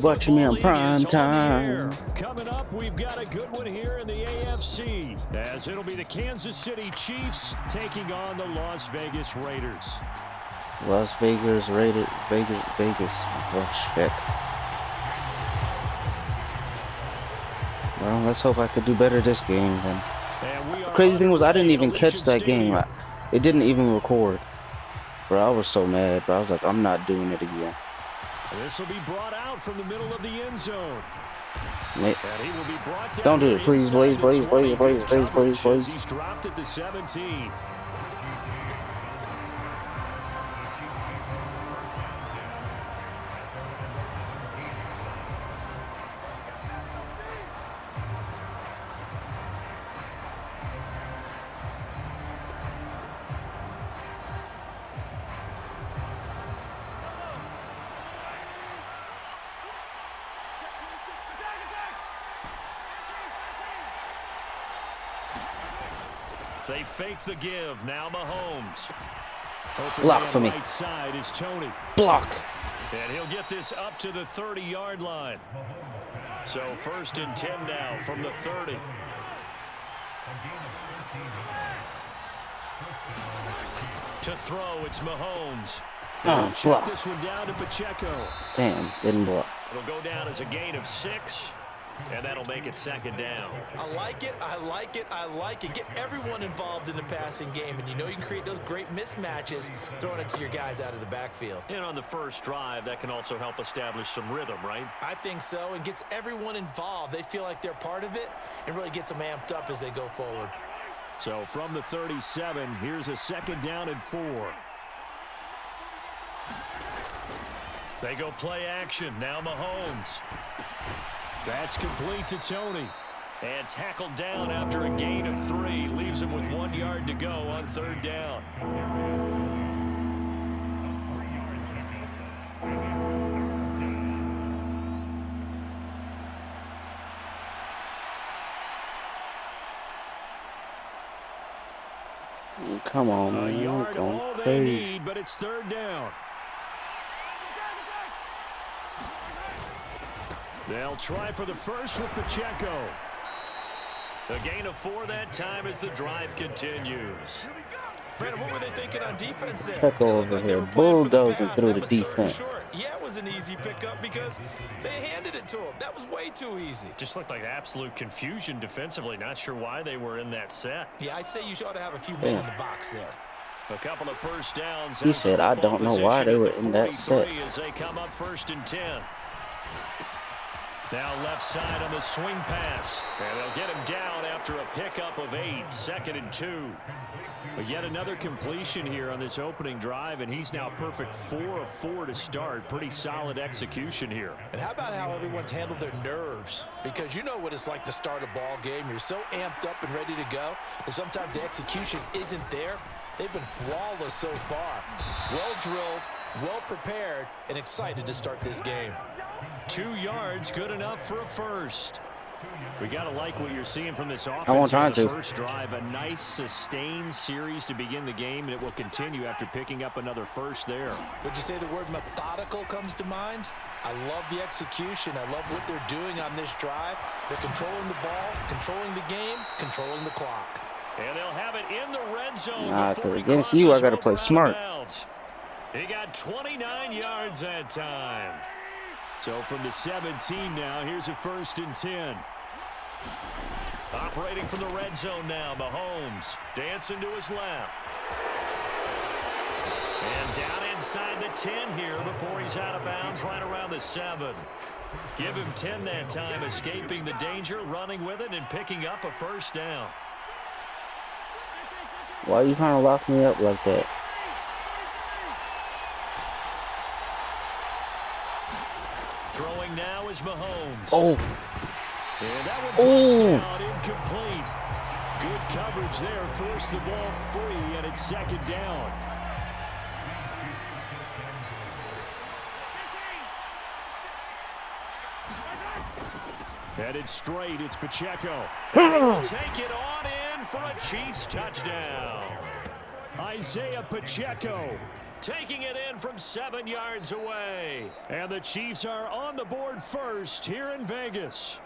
Watching me on prime time. Coming up, we've got a good one here in the AFC, as it'll be the Kansas City Chiefs taking on the Las Vegas Raiders. Las Vegas Raiders, Vegas. Oh shit. Well, let's hope I could do better this game then. The crazy thing was I didn't even catch that game. It didn't even record. Bro, I was so mad, bro. I was like, I'm not doing it again. This will be brought out from the middle of the end zone. Mate, And he will be brought down. don't do it, please, please, please, please, please, please, please, please. He's dropped at the 17. They fake the give. Now Mahomes. Block for me. Right side is Tony. Block. And he'll get this up to the 30-yard line. So 1st and 10 now from the 30. To throw, it's Mahomes. Oh, Check block. this one down to Pacheco. Damn, didn't block. It'll go down as a gain of 6. And that'll make it 2nd down. I like it. I like it. I like it. Get everyone involved in the passing game. And you know you can create those great mismatches throwing it to your guys out of the backfield. And on the first drive, that can also help establish some rhythm, right? I think so. And gets everyone involved. They feel like they're part of it and really gets them amped up as they go forward. So from the 37, here's a 2nd down and 4. They go play action. Now Mahomes. That's complete to Tony. And tackled down after a gain of 3. Leaves him with 1 yard to go on 3rd down. Come on, A man. yard all they need, but it's 3rd down. They'll try for the first with Pacheco. A gain of 4 that time as the drive continues. Brandon, what were they thinking on defense there? Pacheco over here bulldozing through the defense. Yeah, it was an easy pickup because they handed it to him. That was way too easy. Just looked like absolute confusion defensively. Not sure why they were in that set. Yeah, I'd say you ought to have a few men in the box there. A couple of first downs. He said, I don't know why they were in that set. As they come up 1st and 10. Now left side on the swing pass. And they'll get him down after a pickup of 8. 2nd and 2. But yet another completion here on this opening drive, and he's now perfect 4 of 4 to start. Pretty solid execution here. And how about how everyone's handled their nerves? Because you know what it's like to start a ball game. You're so amped up and ready to go, and sometimes the execution isn't there. They've been flawless so far. Well drilled, well prepared, and excited to start this game. 2 yards, good enough for a first. We got to like what you're seeing from this offense. I won't try to. First drive, a nice sustained series to begin the game, and it will continue after picking up another first there. Would you say the word methodical comes to mind? I love the execution. I love what they're doing on this drive. They're controlling the ball, controlling the game, controlling the clock. And they'll have it in the red zone. Nah, because against you, I got to play smart. He got 29 yards that time. So from the 17 now, here's a 1st and 10. Operating from the red zone now, Mahomes dancing to his left. And down inside the 10 here before he's out of bounds right around the 7. Give him 10 that time, escaping the danger, running with it, and picking up a 1st down. Why are you trying to lock me up like that? Throwing now is Mahomes. Oh. And that one touchdown incomplete. Good coverage there. Forced the ball free, and it's 2nd down. Headed straight, it's Pacheco. He'll take it on in for a Chiefs touchdown. Isaiah Pacheco taking it in from 7 yards away. And the Chiefs are on the board first here in Vegas.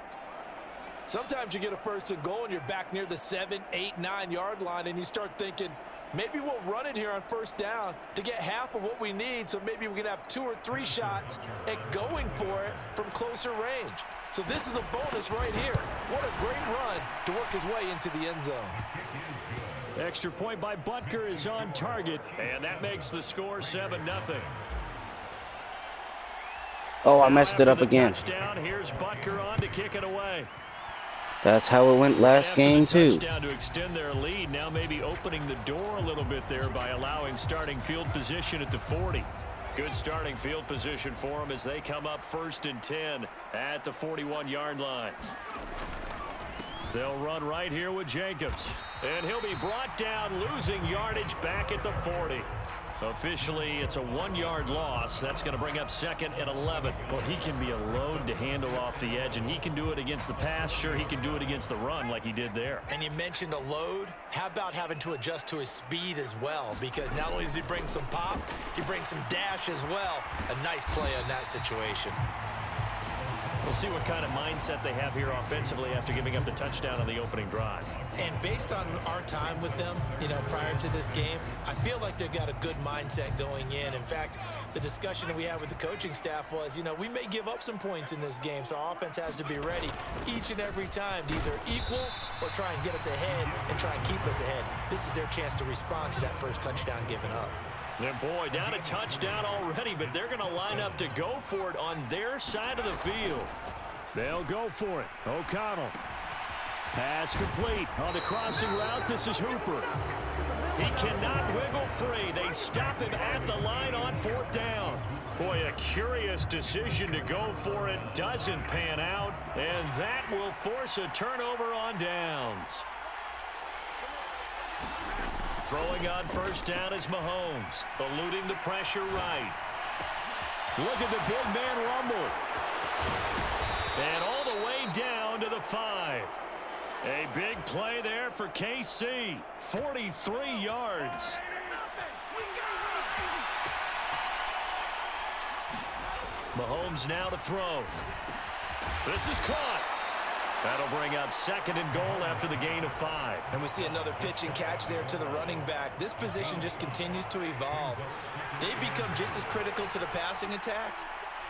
Sometimes you get a first and goal and you're back near the 7, 8, 9-yard line, and you start thinking, maybe we'll run it here on first down to get half of what we need, so maybe we can have 2 or 3 shots at going for it from closer range. So this is a bonus right here. What a great run to work his way into the end zone. Extra point by Butker is on target, and that makes the score 7-0. Oh, I messed it up again. Touchdown, here's Butker on to kick it away. That's how it went last game, too. Touchdown to extend their lead. Now maybe opening the door a little bit there by allowing starting field position at the 40. Good starting field position for them as they come up 1st and 10 at the 41-yard line. They'll run right here with Jacobs. And he'll be brought down, losing yardage back at the 40. Officially, it's a 1-yard loss. That's going to bring up 2nd and 11. Well, he can be a load to handle off the edge, and he can do it against the pass. Sure, he can do it against the run like he did there. And you mentioned a load. How about having to adjust to his speed as well? Because not only does he bring some pop, he brings some dash as well. A nice play on that situation. We'll see what kind of mindset they have here offensively after giving up the touchdown on the opening drive. And based on our time with them, prior to this game, I feel like they've got a good mindset going in. In fact, the discussion that we had with the coaching staff was, we may give up some points in this game, so our offense has to be ready each and every time to either equal or try and get us ahead and try and keep us ahead. This is their chance to respond to that first touchdown given up. And boy, down a touchdown already, but they're going to line up to go for it on their side of the field. They'll go for it. O'Connell. Pass complete on the crossing route. This is Hooper. He cannot wiggle free. They stop him at the line on 4th down. Boy, a curious decision to go for it. Doesn't pan out, and that will force a turnover on downs. Throwing on 1st down is Mahomes, eluding the pressure right. Look at the big man rumble. And all the way down to the 5. A big play there for KC. 43 yards. Mahomes now to throw. This is caught. That'll bring up 2nd and goal after the gain of 5. And we see another pitch and catch there to the running back. This position just continues to evolve. They become just as critical to the passing attack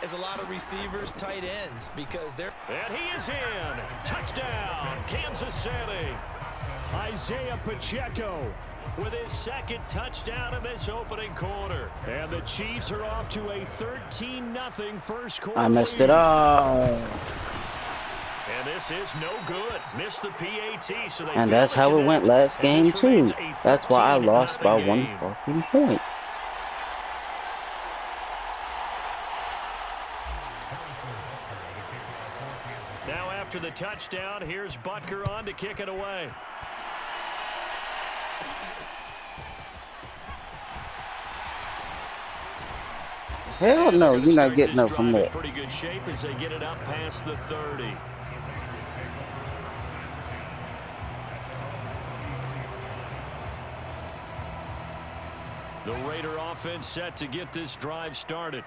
as a lot of receivers, tight ends, because they're... And he is in. Touchdown, Kansas City. Isaiah Pacheco with his 2nd touchdown in this opening quarter. And the Chiefs are off to a 13-0 first quarter. I messed it up. And this is no good. Missed the PAT, so they and that's how it went last game, too. That's why I lost by 1 fucking point. Now after the touchdown, here's Butker on to kick it away. Hell no, you're not getting up from there. Pretty good shape as they get it up past the 30. The Raider offense set to get this drive started.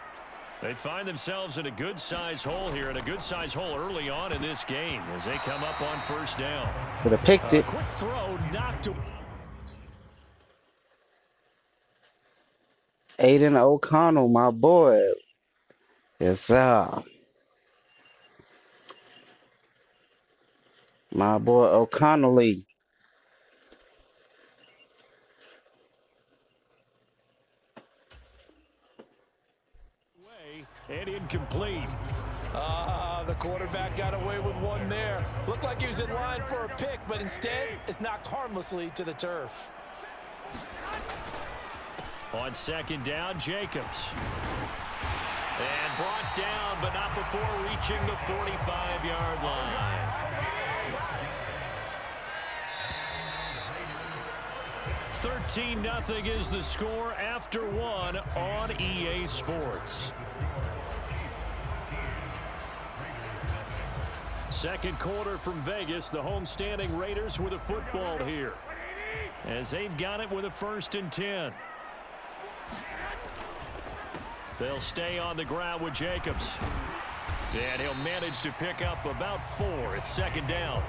They find themselves in a good-sized hole here, and a good-sized hole early on in this game as they come up on 1st down. Could have picked it. Quick throw, knocked away. Aiden O'Connell, my boy. Yes, sir. My boy O'Connell. And incomplete. The quarterback got away with one there. Looked like he was in line for a pick, but instead it's knocked harmlessly to the turf. On 2nd down, Jacobs. And brought down, but not before reaching the 45-yard line. $13-0 is the score after 1 on EA Sports. Second quarter from Vegas. The homestanding Raiders with a football here, as they've got it with a 1st and 10. They'll stay on the ground with Jacobs. And he'll manage to pick up about 4. It's second down.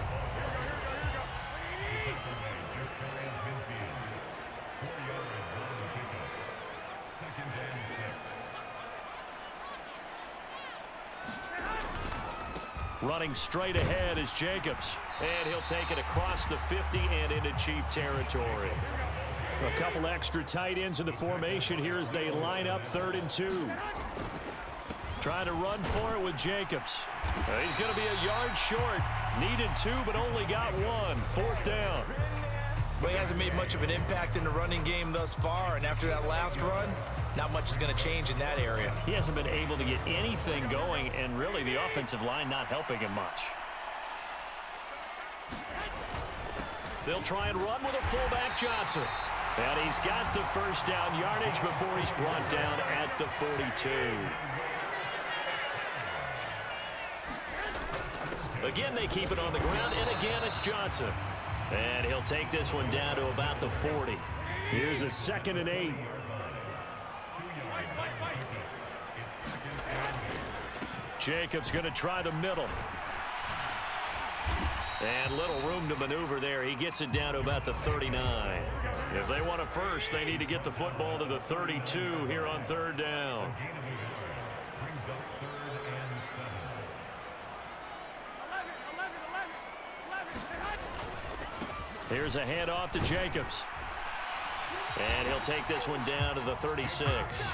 Running straight ahead is Jacobs. And he'll take it across the 50 and into Chief territory. A couple extra tight ends in the formation here as they line up 3rd and 2. Trying to run for it with Jacobs. He's going to be a yard short. Needed 2, but only got 1. 4th down. Well, he hasn't made much of an impact in the running game thus far, and after that last run, not much is going to change in that area. He hasn't been able to get anything going, and really the offensive line not helping him much. They'll try and run with a fullback, Johnson. And he's got the first down yardage before he's brought down at the 42. Again, they keep it on the ground, and again, it's Johnson. And he'll take this one down to about the 40. Here's a 2nd and 8. Jacobs going to try the middle. And little room to maneuver there. He gets it down to about the 39. If they want a first, they need to get the football to the 32 here on 3rd down. Here's a handoff to Jacobs. And he'll take this one down to the 36.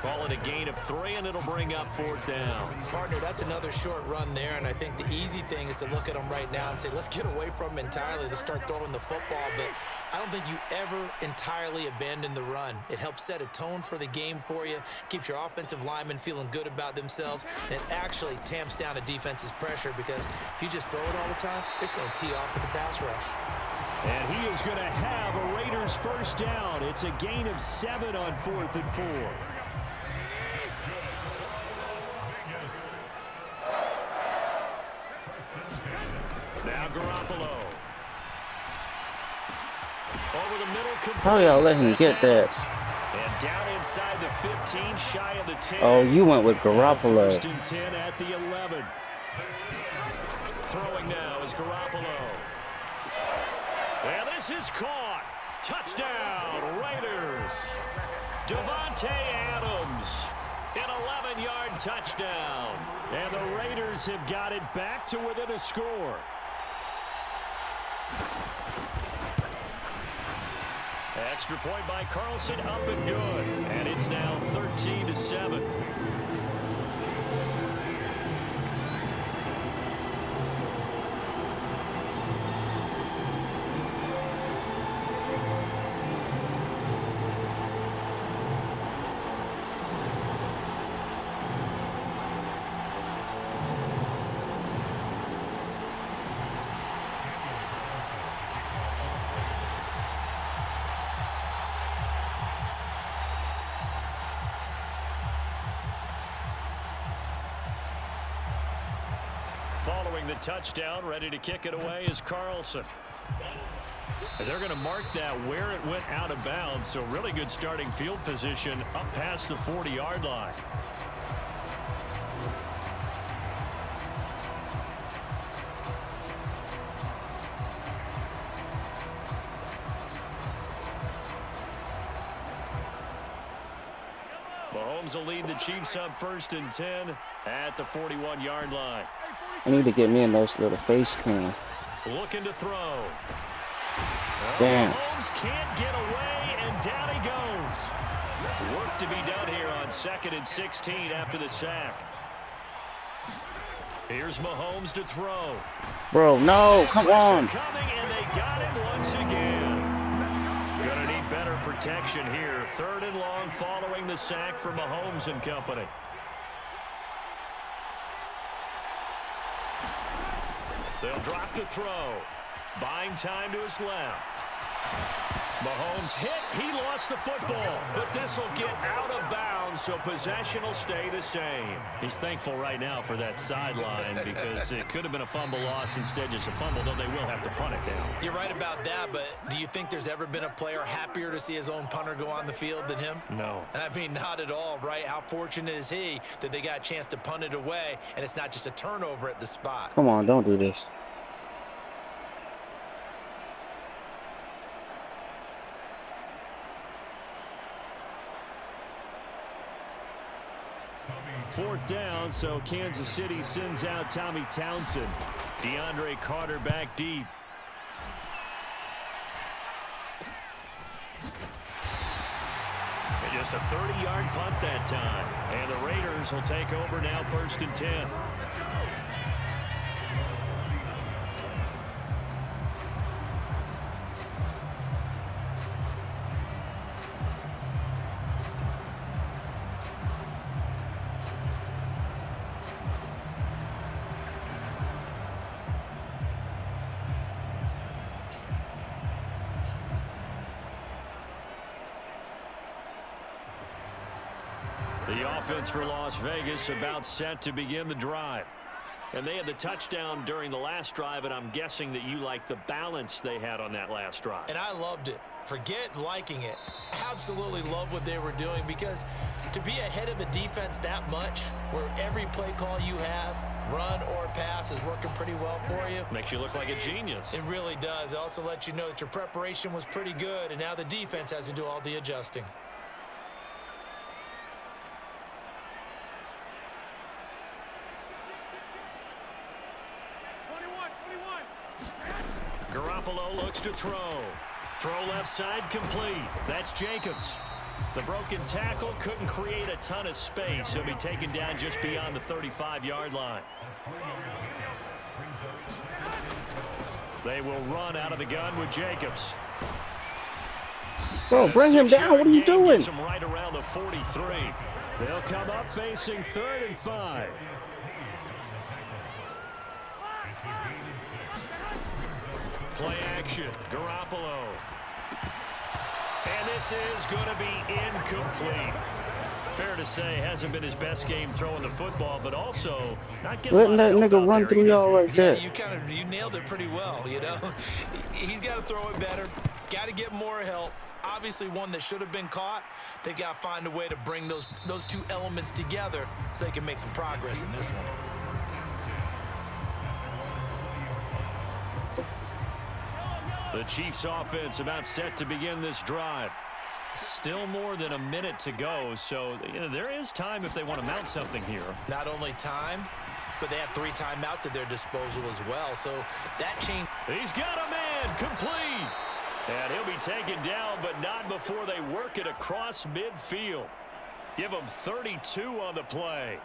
Call it a gain of 3, and it'll bring up 4th down. Partner, that's another short run there, and I think the easy thing is to look at him right now and say, let's get away from him entirely to start throwing the football. But I don't think you ever entirely abandon the run. It helps set a tone for the game for you, keeps your offensive linemen feeling good about themselves, and it actually tamps down a defense's pressure because if you just throw it all the time, it's going to tee off with the pass rush. And he is going to have a Raiders first down. It's a gain of 7 on 4th and 4. Now Garoppolo. Over the middle. How y'all let him get that? And down inside the 15, shy of the 10. Oh, you went with Garoppolo. 1st and 10 at the 11. Throwing now is Garoppolo. And this is caught. Touchdown, Raiders. Devontae Adams. An 11-yard touchdown. And the Raiders have got it back to within a score. Extra point by Carlson, up and good. And it's now 13-7. Following the touchdown, ready to kick it away is Carlson. They're going to mark that where it went out of bounds, so really good starting field position up past the 40-yard line. Mahomes will lead the Chiefs up 1st and 10 at the 41-yard line. I need to get me a nice little face cam. Looking to throw. Damn. Mahomes can't get away, and down he goes. Work to be done here on 2nd and 16 after the sack. Here's Mahomes to throw. Bro, no, come on. Coming, and they got him once again. Gonna need better protection here. 3rd and long following the sack for Mahomes and company. They'll drop the throw. Buying time to his left. Mahomes hit. He lost the football, but this will get out of bounds, so possession will stay the same. He's thankful right now for that sideline because it could have been a fumble loss, instead just a fumble, though they will have to punt it now. You're right about that, but do you think there's ever been a player happier to see his own punter go on the field than him? No. I mean, not at all, right? How fortunate is he that they got a chance to punt it away, and it's not just a turnover at the spot. Come on, don't do this. Fourth down, so Kansas City sends out Tommy Townsend. DeAndre Carter back deep. And just a 30-yard punt that time. And the Raiders will take over now, 1st and 10. The offense for Las Vegas about set to begin the drive. And they had the touchdown during the last drive, and I'm guessing that you like the balance they had on that last drive. And I loved it. Forget liking it. Absolutely love what they were doing, because to be ahead of a defense that much, where every play call you have, run or pass, is working pretty well for you. Makes you look like a genius. It really does. It also lets you know that your preparation was pretty good, and now the defense has to do all the adjusting. Garoppolo looks to throw. Throw left side complete. That's Jacobs. The broken tackle couldn't create a ton of space. He'll be taken down just beyond the 35-yard line. They will run out of the gun with Jacobs. Bro, bring him down. What are you doing? Gets him right around the 43. They'll come up facing 3rd and 5. Play action, Garoppolo. And this is going to be incomplete. Fair to say, hasn't been his best game throwing the football, but also not getting letting that nigga run through y'all right there. Yeah, you nailed it pretty well, you know. He's got to throw it better. Got to get more help. Obviously one that should have been caught. They got to find a way to bring those two elements together so they can make some progress in this one. The Chiefs offense about set to begin this drive. Still more than a minute to go, so there is time if they want to mount something here. Not only time, but they have 3 timeouts at their disposal as well, so that change. He's got a man, complete. And he'll be taken down, but not before they work it across midfield. Give him 32 on the play.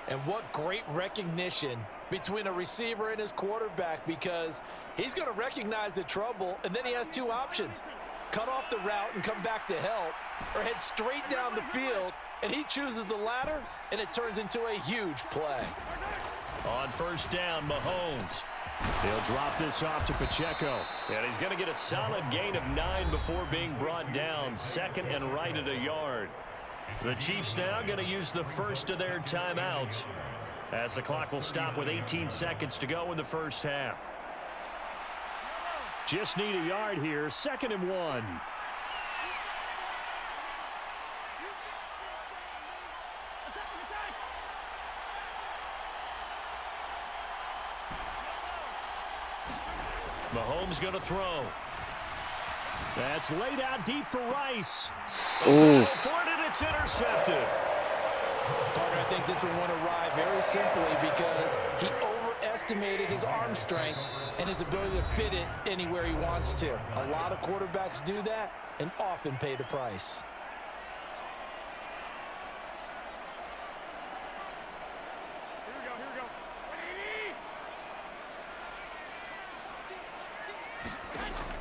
And what great recognition between a receiver and his quarterback, because he's going to recognize the trouble, and then he has 2 options. Cut off the route and come back to help, or head straight down the field, and he chooses the latter, and it turns into a huge play. On 1st down, Mahomes. He'll drop this off to Pacheco. And he's going to get a solid gain of 9 before being brought down. 2nd and right at a yard. The Chiefs now going to use the first of their timeouts, as the clock will stop with 18 seconds to go in the first half. Just need a yard here. 2nd and 1. Mahomes going to throw. That's laid out deep for Rice. For it, and it's intercepted. Parker, I think this one went awry very simply because he overestimated his arm strength and his ability to fit it anywhere he wants to. A lot of quarterbacks do that and often pay the price.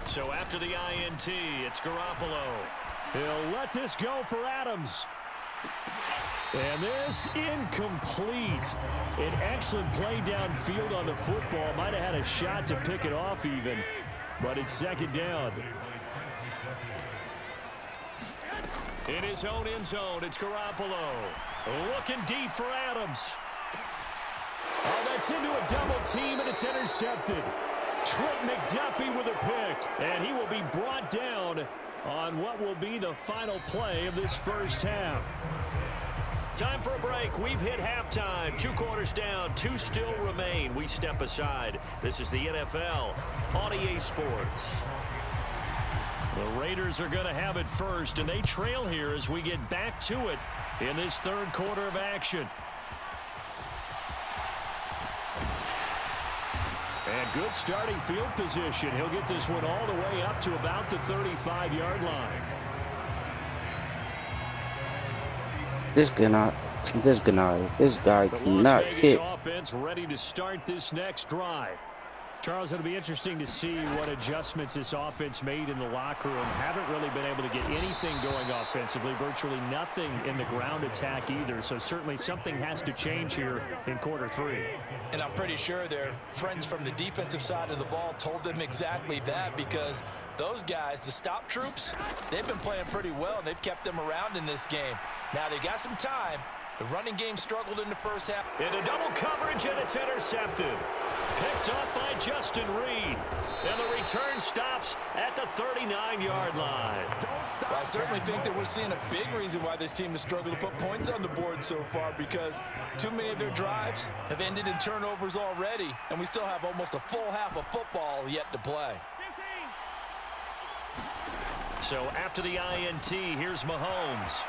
So after the INT, it's Garoppolo. He'll let this go for Adams. And this incomplete. An excellent play downfield on the football. Might have had a shot to pick it off even, but it's 2nd down. In his own end zone, it's Garoppolo. Looking deep for Adams. Oh, that's into a double team, and it's intercepted. Trent McDuffie with a pick, and he will be brought down on what will be the final play of this first half. Time for a break. We've hit halftime. 2 quarters down. 2 still remain. We step aside. This is the NFL on EA Sports. The Raiders are going to have it first, and they trail here as we get back to it in this third quarter of action. And good starting field position. He'll get this one all the way up to about the 35-yard line. This guy cannot hit. Offense ready to start this next drive. Charles, it'll be interesting to see what adjustments this offense made in the locker room. Haven't really been able to get anything going offensively. Virtually nothing in the ground attack either. So certainly something has to change here in quarter 3. And I'm pretty sure their friends from the defensive side of the ball told them exactly that, because those guys, the stop troops, they've been playing pretty well, and they've kept them around in this game. Now they got some time. The running game struggled in the first half. Into double coverage, and it's intercepted. Picked up by Justin Reed. And the return stops at the 39-yard line. Well, I certainly think that we're seeing a big reason why this team has struggled to put points on the board so far, because too many of their drives have ended in turnovers already, and we still have almost a full half of football yet to play. So after the INT, here's Mahomes.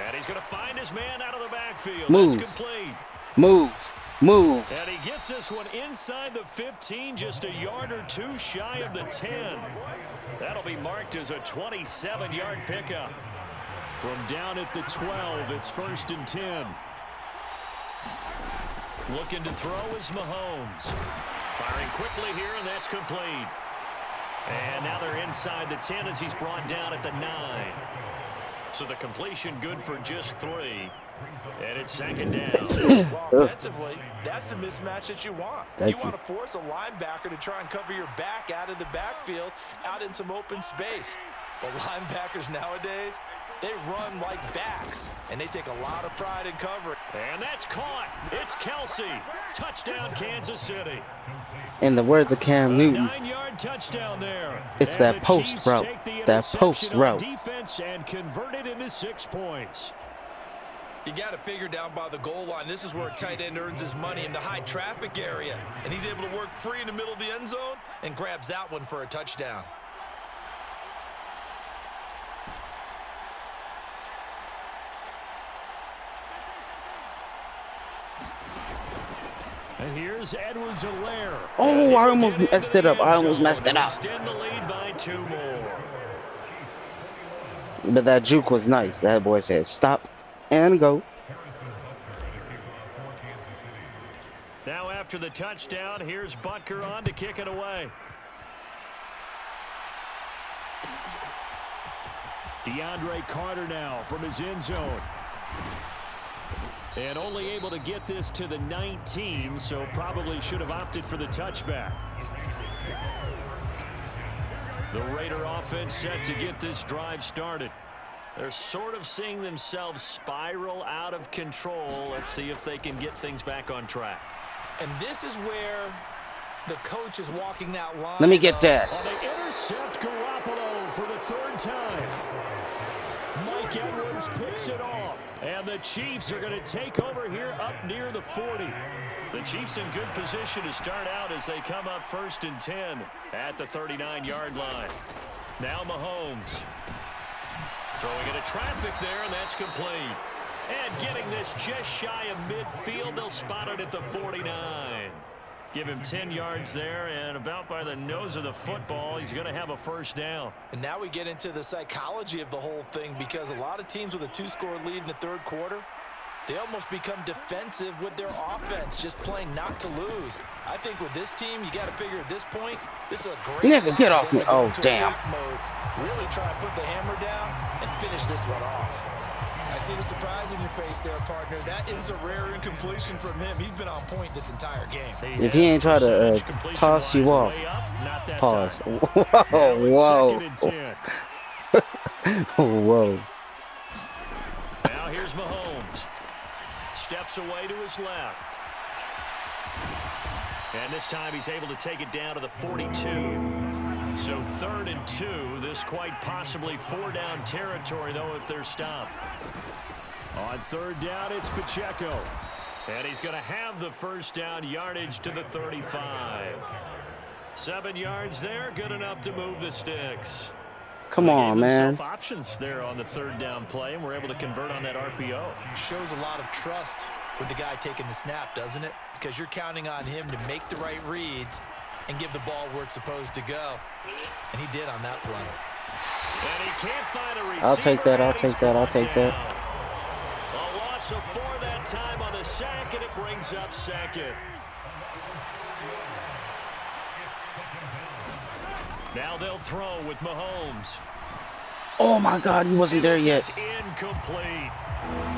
And he's going to find his man out of the backfield. Move. That's complete. Move. And he gets this one inside the 15, just a yard or 2 shy of the 10. That'll be marked as a 27-yard pickup. From down at the 12, it's 1st and 10. Looking to throw is Mahomes. Firing quickly here, and that's complete. And now they're inside the 10 as he's brought down at the 9. So the completion good for just 3. And it's 2nd down. Well, offensively, that's the mismatch that you want. You want to force a linebacker to try and cover your back out of the backfield, out in some open space. But linebackers nowadays, they run like backs, and they take a lot of pride in covering. And that's caught. It's Kelsey. Touchdown, Kansas City. In the words of Cam Newton, 9-yard touchdown there. It's and that post route. That post route. Defense and converted into 6 points. You got to figure down by the goal line. This is where a tight end earns his money, in the high traffic area. And he's able to work free in the middle of the end zone and grabs that one for a touchdown. And here's Edwards-Helaire. Oh, I almost messed it up. Extend the lead by 2 more. But that juke was nice. That boy said, stop and go. Now after the touchdown, here's Butker on to kick it away. DeAndre Carter now from his end zone. And only able to get this to the 19, so probably should have opted for the touchback. The Raider offense set to get this drive started. They're sort of seeing themselves spiral out of control. Let's see if they can get things back on track. And this is where the coach is walking that line. Let me get that. They intercept Garoppolo for the 3rd time. Mike Edwards picks it off. And the Chiefs are going to take over here up near the 40. The Chiefs in good position to start out as they come up 1st and 10 at the 39-yard line. Now Mahomes. Throwing into traffic there, and that's complete. And getting this just shy of midfield, they'll spot it at the 49. Give him 10 yards there, and about by the nose of the football, he's going to have a 1st down. And now we get into the psychology of the whole thing, because a lot of teams with a 2-score lead in the 3rd quarter, they almost become defensive with their offense, just playing not to lose. I think with this team, you got to figure at this point, this is a great Nigga, get off me. Oh, damn. Mode. Really try to put the hammer down and finish this one off. I see the surprise in your face there, partner. That is a rare incompletion from him. He's been on point this entire game. If he ain't try to toss you off, pause. Whoa, whoa. Whoa. Mahomes. Steps away to his left. And this time he's able to take it down to the 42. So 3rd and 2. This quite possibly 4-down territory, though, if they're stopped. On 3rd down, it's Pacheco. And he's going to have the first down, yardage to the 35. 7 yards there, good enough to move the sticks. Come on, man. Options there on the 3rd down play, and we're able to convert on that RPO. Shows a lot of trust with the guy taking the snap, doesn't it? Because you're counting on him to make the right reads and give the ball where it's supposed to go. And he did on that play. And he can't find a receiver. I'll take that. I'll take that. I'll take that. A loss of 4 that time on the sack, and it brings up 2nd. Now they'll throw with Mahomes. Oh my God, he wasn't there yet. Incomplete.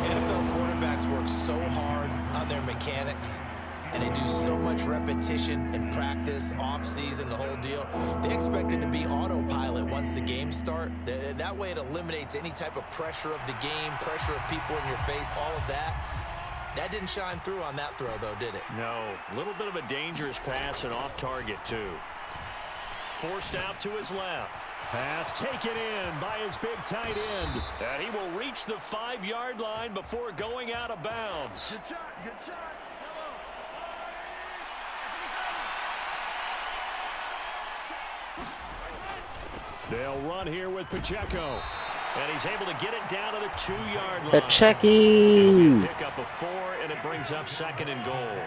NFL quarterbacks work so hard on their mechanics, and they do so much repetition and practice, off-season, the whole deal. They expect it to be autopilot once the games start. That way it eliminates any type of pressure of the game, pressure of people in your face, all of that. That didn't shine through on that throw, though, did it? No. A little bit of a dangerous pass and off target, too. Forced out to his left. Pass taken in by his big tight end. And he will reach the 5-yard line before going out of bounds. Good shot, good shot. They'll run here with Pacheco. And he's able to get it down to the 2-yard line. Pacheco. Pick up a 4, and it brings up 2nd and goal.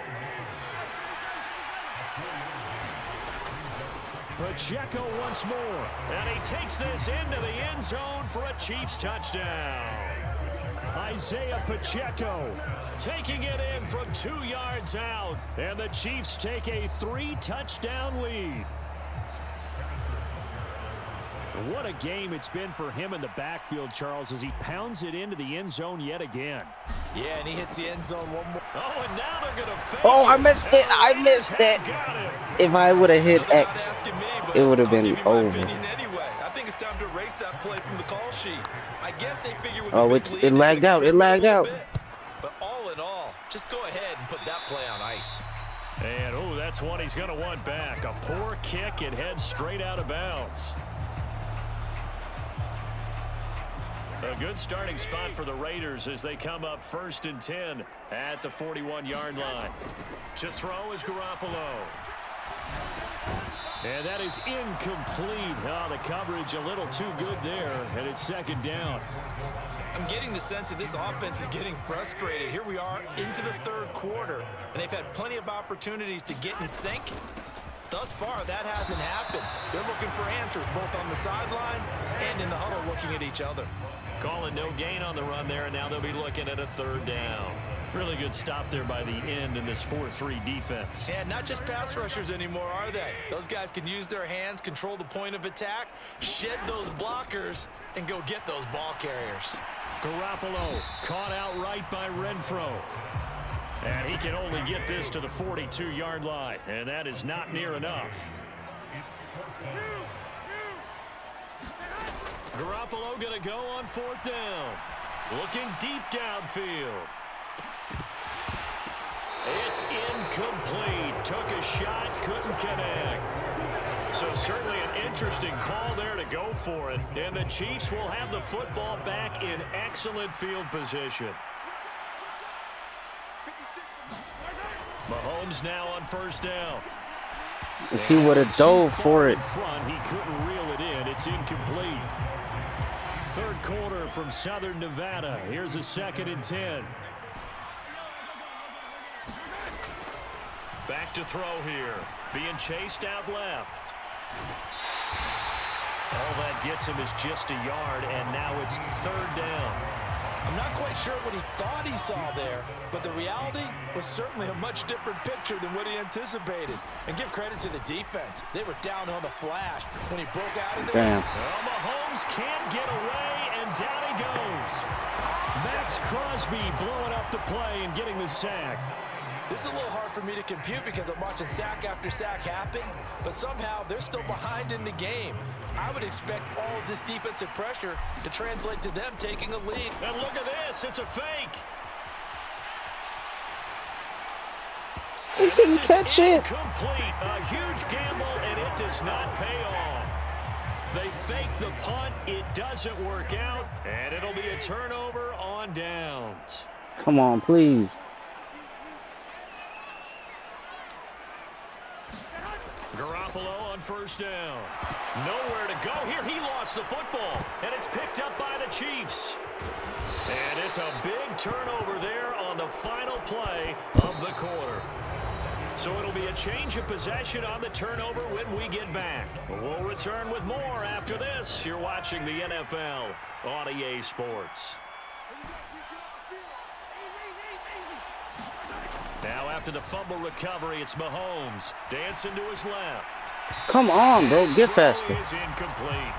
Pacheco once more. And he takes this into the end zone for a Chiefs touchdown. Isaiah Pacheco taking it in from 2 yards out. And the Chiefs take a 3-touchdown lead. What a game it's been for him in the backfield, Charles, as he pounds it into the end zone yet again. Yeah, and he hits the end zone one more. Oh, and now they're going to fake Oh, I missed it. I missed it. If I would have hit X, it would have been over. Anyway, I think it's time to erase that play from the call sheet. I guess they figure with Oh, it lagged out. It lagged out. But all in all, just go ahead and put that play on ice. And, oh, that's one he's going to want back. A poor kick. It heads straight out of bounds. A good starting spot for the Raiders as they come up 1st and 10 at the 41-yard line. To throw is Garoppolo. And that is incomplete. Oh, the coverage a little too good there, and it's 2nd down. I'm getting the sense that this offense is getting frustrated. Here we are into the 3rd quarter, and they've had plenty of opportunities to get in sync. Thus far, that hasn't happened. They're looking for answers both on the sidelines and in the huddle looking at each other. Calling no gain on the run there, and now they'll be looking at a 3rd down. Really good stop there by the end in this 4-3 defense. And not just pass rushers anymore, are they? Those guys can use their hands, control the point of attack, shed those blockers, and go get those ball carriers. Garoppolo caught outright by Renfro. And he can only get this to the 42-yard line, and that is not near enough. Garoppolo going to go on 4th down. Looking deep downfield. It's incomplete. Took a shot, couldn't connect. So certainly an interesting call there to go for it. And the Chiefs will have the football back in excellent field position. Mahomes now on 1st down. If he would have dove for it. Front, he couldn't reel it in. It's incomplete. 3rd quarter from Southern Nevada. Here's a 2nd and 10. Back to throw here. Being chased out left. All that gets him is just a yard, and now it's 3rd down. I'm not quite sure what he thought he saw there, but the reality was certainly a much different picture than what he anticipated. And give credit to the defense. They were down on the flash when he broke out of there. Damn. Well, Mahomes can't get away, and down he goes. Max Crosby blowing up the play and getting the sack. This is a little hard for me to compute because I'm watching sack after sack happen, but somehow they're still behind in the game. I would expect all of this defensive pressure to translate to them taking a lead. And look at this. It's a fake. He didn't catch it. Incomplete. A huge gamble, and it does not pay off. They fake the punt. It doesn't work out, and it'll be a turnover on downs. Come on, please. Garoppolo on first down. Nowhere to go here. He lost the football, and it's picked up by the Chiefs. And it's a big turnover there on the final play of the quarter. So it'll be a change of possession on the turnover when we get back. We'll return with more after this. You're watching the NFL on EA Sports. Now after the fumble recovery, it's Mahomes dancing to his left. Come on, bro. Get faster. Is incomplete.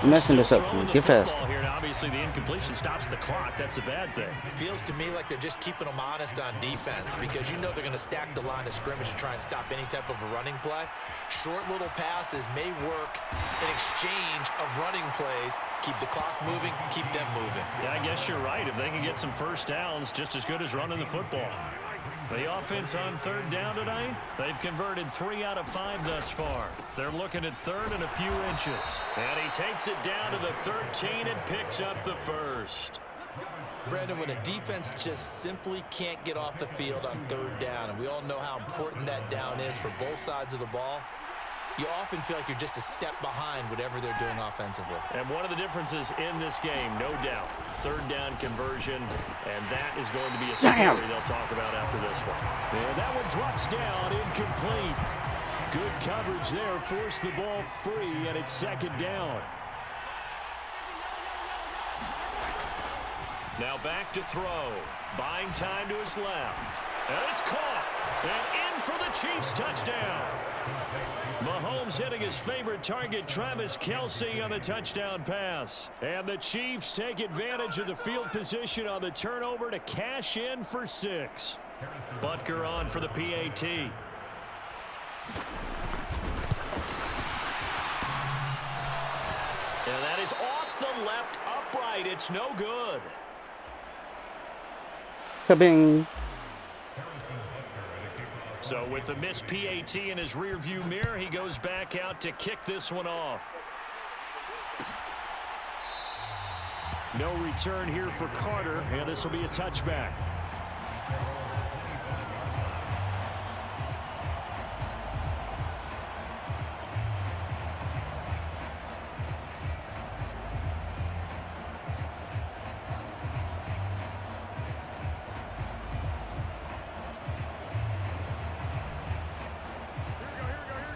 You're messing this up for me. Get faster. Here. Now, obviously, the incompletion stops the clock. That's a bad thing. Feels to me like they're just keeping them honest on defense because you know they're going to stack the line of scrimmage and try and stop any type of a running play. Short little passes may work in exchange of running plays. Keep the clock moving, keep them moving. Yeah, I guess you're right. If they can get some first downs, just as good as running the football. The offense on third down tonight, they've converted 3 out of 5 thus far. They're looking at third and a few inches. And he takes it down to the 13 and picks up the first. Brandon, when a defense just simply can't get off the field on third down, and we all know how important that down is for both sides of the ball, you often feel like you're just a step behind whatever they're doing offensively. And one of the differences in this game, no doubt, third down conversion, and that is going to be a story they'll talk about after this one. And that one drops down, incomplete. Good coverage there, forced the ball free, and it's second down. Now back to throw. Buying time to his left. And it's caught. And in for the Chiefs touchdown. Mahomes hitting his favorite target, Travis Kelce, on the touchdown pass. And the Chiefs take advantage of the field position on the turnover to cash in for 6. Butker on for the PAT. And that is off the left upright. It's no good. Kabing. So with the missed PAT in his rearview mirror, he goes back out to kick this one off. No return here for Carter, and this will be a touchback.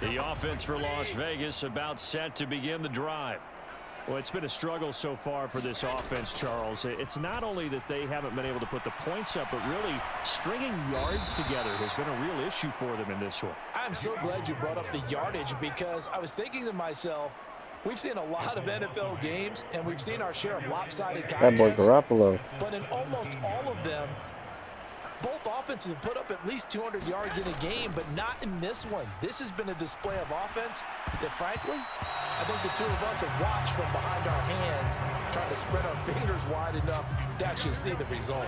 The offense for Las Vegas about set to begin the drive. Well, it's been a struggle so far for this offense, Charles. It's not only that they haven't been able to put the points up, but really stringing yards together has been a real issue for them in this one. I'm so glad you brought up the yardage because I was thinking to myself, we've seen a lot of NFL games, and we've seen our share of lopsided contests. That boy Garoppolo. But in almost all of them, both offenses have put up at least 200 yards in a game, but not in this one. This has been a display of offense that, frankly, I think the two of us have watched from behind our hands, trying to spread our fingers wide enough to actually see the result.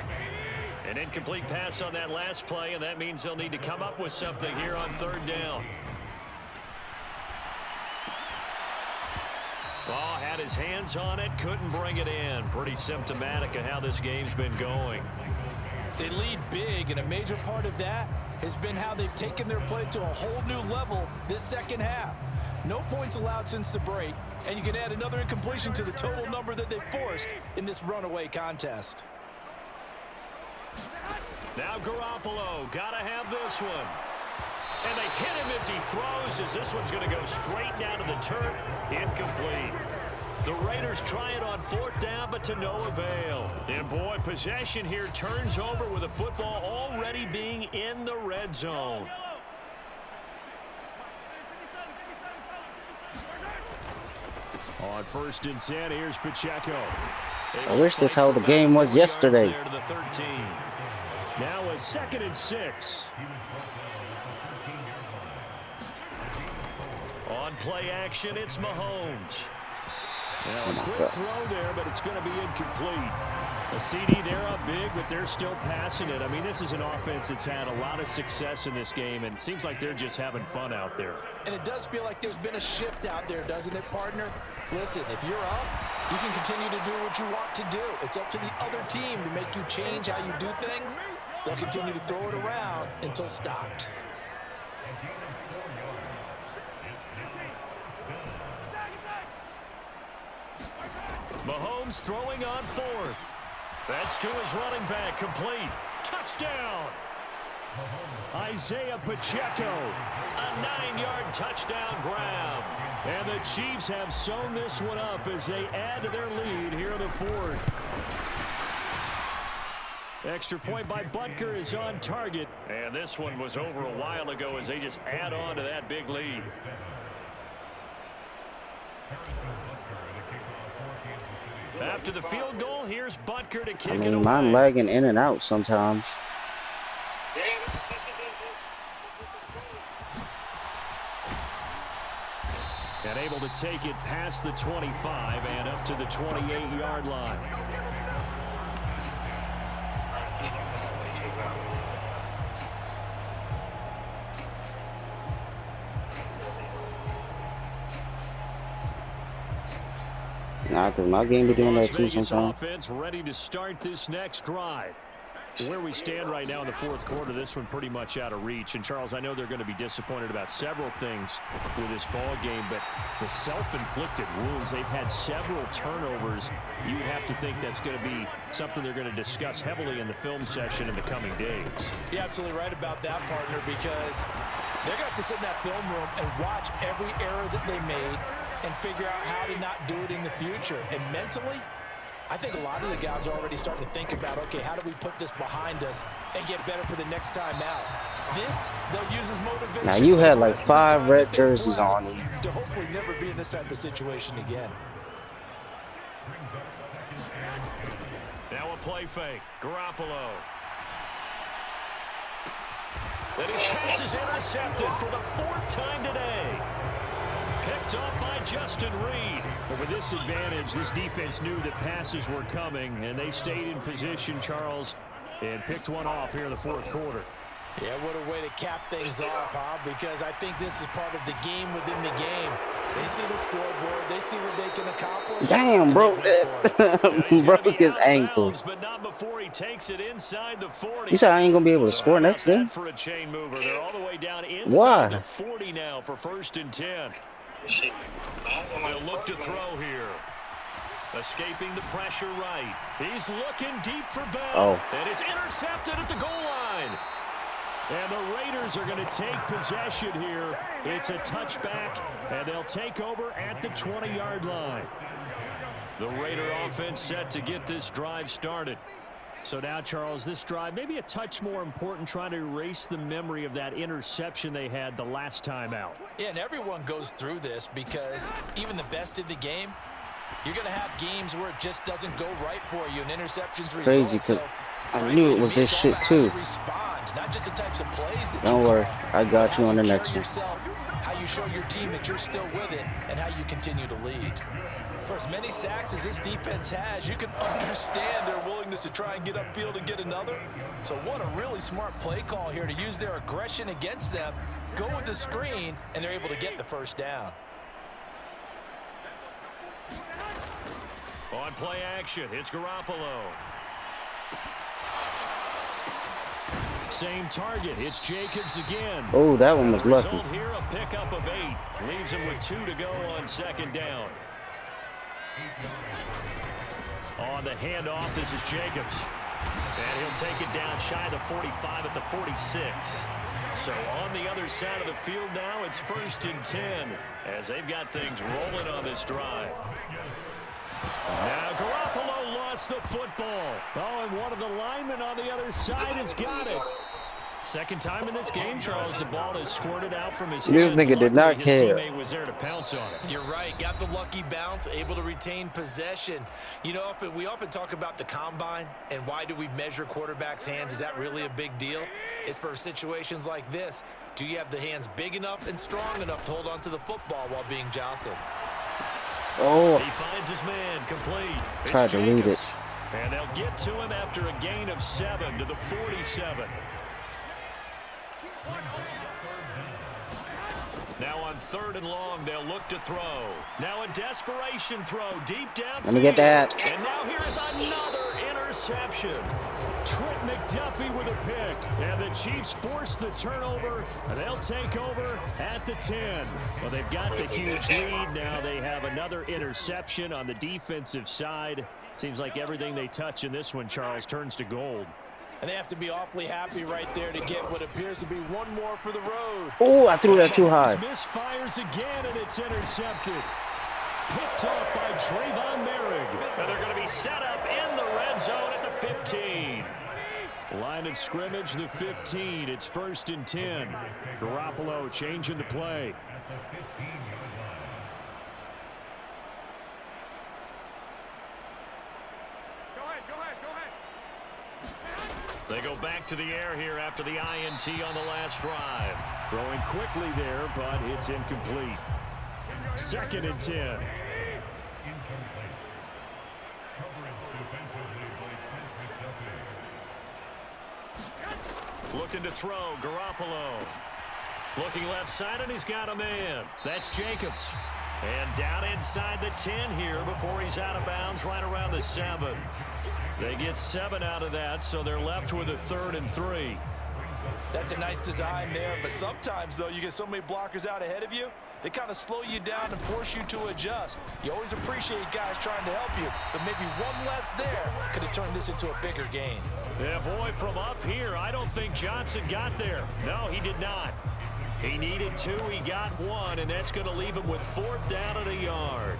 An incomplete pass on that last play, and that means they'll need to come up with something here on third down. Oh, had his hands on it, couldn't bring it in. Pretty symptomatic of how this game's been going. They lead big, and a major part of that has been how they've taken their play to a whole new level this second half. No points allowed since the break, and you can add another incompletion to the total number that they forced in this runaway contest. Now Garoppolo, gotta have this one. And they hit him as he throws, as this one's going to go straight down to the turf. Incomplete. The Raiders try it on fourth down, but to no avail. And boy, possession here turns over with the football already being in the red zone. On first and 10, here's Pacheco. I wish this how the game was yesterday. Now a 2nd and 6. On play action, it's Mahomes. Now a quick throw there, but it's going to be incomplete. A CD, they're up big, but they're still passing it. I mean, this is an offense that's had a lot of success in this game, and it seems like they're just having fun out there. And it does feel like there's been a shift out there, doesn't it, partner? Listen, if you're up, you can continue to do what you want to do. It's up to the other team to make you change how you do things. They'll continue to throw it around until stopped. Mahomes throwing on 4th. That's to his running back, complete. Touchdown! Isaiah Pacheco, a 9-yard touchdown grab. And the Chiefs have sewn this one up as they add to their lead here in the 4th. Extra point by Butker is on target. And this one was over a while ago as they just add on to that big lead. After the field goal, here's Butker to kick it away. Mine lagging in and out sometimes. And able to take it past the 25 and up to the 28-yard line. Nah, because my game be doing that too sometimes. Offense ready to start this next drive. Where we stand right now in the 4th quarter, this one pretty much out of reach. And, Charles, I know they're going to be disappointed about several things with this ball game, but the self-inflicted wounds, they've had several turnovers. You would have to think that's going to be something they're going to discuss heavily in the film session in the coming days. You're absolutely right about that, partner, because they're going to have to sit in that film room and watch every error that they made and figure out how to not do it in the future. And mentally, I think a lot of the guys are already starting to think about, okay, how do we put this behind us and get better for the next time out? This, they'll use as motivation. Now, you had like 5 red jerseys on you. To hopefully never be in this type of situation again. Now a play fake. Garoppolo. And his pass is intercepted for the 4th time today. Picked off by Justin Reed. But with this advantage, this defense knew that passes were coming, and they stayed in position, Charles, and picked one off here in the 4th quarter. Yeah, what a way to cap things off, huh? Because I think this is part of the game within the game. They see the scoreboard. They see what they can accomplish. Damn, bro. Broke his ankles. But not before he takes it inside the 40. You said I ain't going to be able to score next game? For a chain mover. They're all the way down inside the 40 now for 1st and 10. They'll look to throw here. Escaping the pressure right. He's looking deep for Bell. And it's intercepted at the goal line. And the Raiders are going to take possession here. It's a touchback, and they'll take over at the 20-yard line. The Raider offense set to get this drive started. So now, Charles, this drive maybe a touch more important, trying to erase the memory of that interception they had the last time out. Yeah, and everyone goes through this because even the best in the game, you're going to have games where it just doesn't go right for you, and interceptions result. Crazy, because I knew it was this shit too. Not just the types of plays that Don't worry, I got you on the next one. How you show your team that you're still with it, and how you continue to lead. For as many sacks as this defense has, you can understand their willingness to try and get upfield and get another. So what a really smart play call here to use their aggression against them, go with the screen, and they're able to get the 1st down. On play action, it's Garoppolo. Same target. It's Jacobs again. Oh, that one was lucky. Result here, a pickup of 8. Leaves him with 2 to go on 2nd down. On the handoff, this is Jacobs. And he'll take it down shy of the 45 at the 46. So on the other side of the field now, it's 1st and 10 as they've got things rolling on this drive. Now Garoppolo lost the football. Oh, and one of the linemen on the other side has got it. Second time in this game, Charles, the ball has squirted out from his This hands. nigga did not His care. teammate was there to pounce on it. You're right. Got the lucky bounce, able to retain possession. You know, we often talk about the combine and why do we measure quarterbacks' hands? Is that really a big deal? It's for situations like this. Do you have the hands big enough and strong enough to hold on to the football while being jostled? Oh, He finds his man complete. tried to lead it. And they'll get to him after a gain of 7 to the 47. Now on 3rd and long, they'll look to throw. Now a desperation throw deep downfield. Let me get that. And now here's another interception. Trent McDuffie with a pick. And the Chiefs force the turnover, and they'll take over at the 10. Well, they've got the huge lead. Now they have another interception on the defensive side. Seems like everything they touch in this one, Charles, turns to gold. And they have to be awfully happy right there to get what appears to be one more for the road. Oh, I threw that too high. Misfires again, and it's intercepted. Picked off by Trayvon Merrick. And they're going to be set up in the red zone at the 15. Line of scrimmage, the 15. It's 1st and 10. Garoppolo changing the play. They go back to the air here after the INT on the last drive. Throwing quickly there, but it's incomplete. 2nd and 10. Looking to throw, Garoppolo. Looking left side, and he's got a man. That's Jacobs. And down inside the 10 here before he's out of bounds right around the 7. They get 7 out of that, so they're left with a 3rd and 3. That's a nice design there, but sometimes, though, you get so many blockers out ahead of you, they kind of slow you down and force you to adjust. You always appreciate guys trying to help you, but maybe one less there could have turned this into a bigger gain. Yeah, boy, from up here, I don't think Johnson got there. No, he did not. He needed 2, he got 1, and that's going to leave him with 4th down and a yard.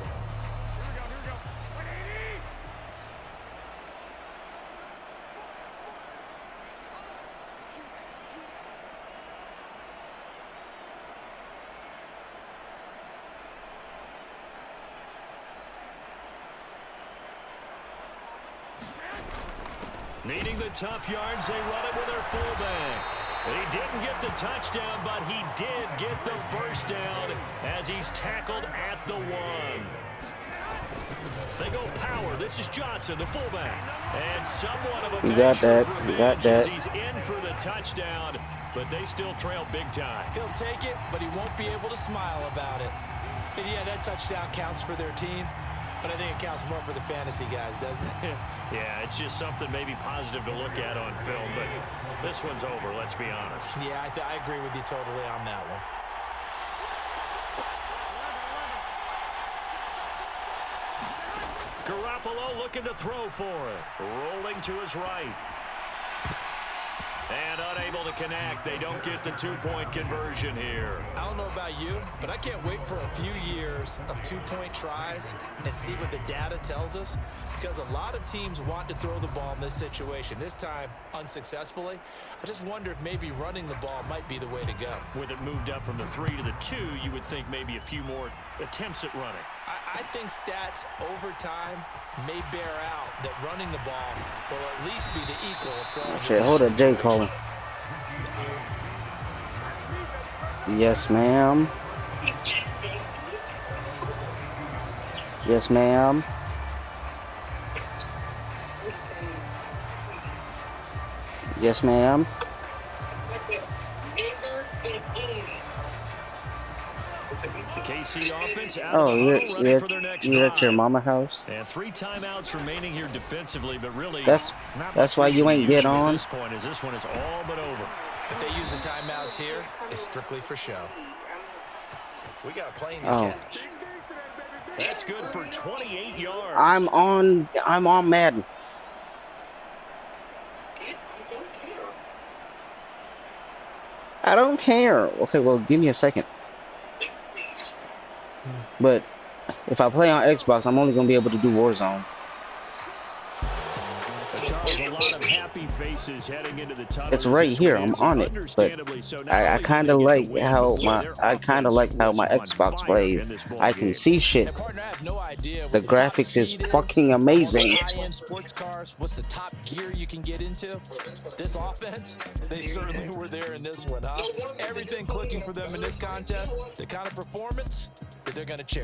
Needing the tough yards, they run it with their fullback. He didn't get the touchdown, but he did get the first down as he's tackled at the 1. They go power. This is Johnson, the fullback. And somewhat of a measure of revenge as he's in for the touchdown, but they still trail big time. He'll take it, but he won't be able to smile about it. And yeah, that touchdown counts for their team, but I think it counts more for the fantasy guys, doesn't it? Yeah, it's just something maybe positive to look at on film, but this one's over, let's be honest. Yeah, I agree with you totally on that one. Garoppolo looking to throw for it. Rolling to his right. And unable to connect. They don't get the 2-point conversion here. I don't know about you, but I can't wait for a few years of 2-point tries and see what the data tells us, because a lot of teams want to throw the ball in this situation. This time, unsuccessfully. I just wonder if maybe running the ball might be the way to go. With it moved up from the 3 to the 2, you would think maybe a few more attempts at running. I think stats over time may bear out that running the ball will at least be the equal of throwing. Shit, hold up, Jay calling. Yes, ma'am. Yes, ma'am. Yes, ma'am. KC offense out Oh, of the huddle, ready for their next you're at your drive. mama house? And 3 timeouts remaining here defensively, but really That's not much why you reason to ain't use get them at on. this point, as this one is all but over. If they use the timeouts here, it's strictly for show. We got a plane to Oh. catch. That's good for 28 yards. I'm on Madden. I don't care. Okay, well, give me a second. But if I play on Xbox, I'm only gonna be able to do Warzone. Charles, a lot of happy faces heading into the tunnel. It's right here. I'm on it, but I kind of like how my Xbox plays. I can see shit. The graphics is fucking amazing. High-end sports cars. What's the top gear you can get into? This offense, they certainly were there in this one, huh? Everything clicking for them in this contest. The kind of performance that they're going to cherish.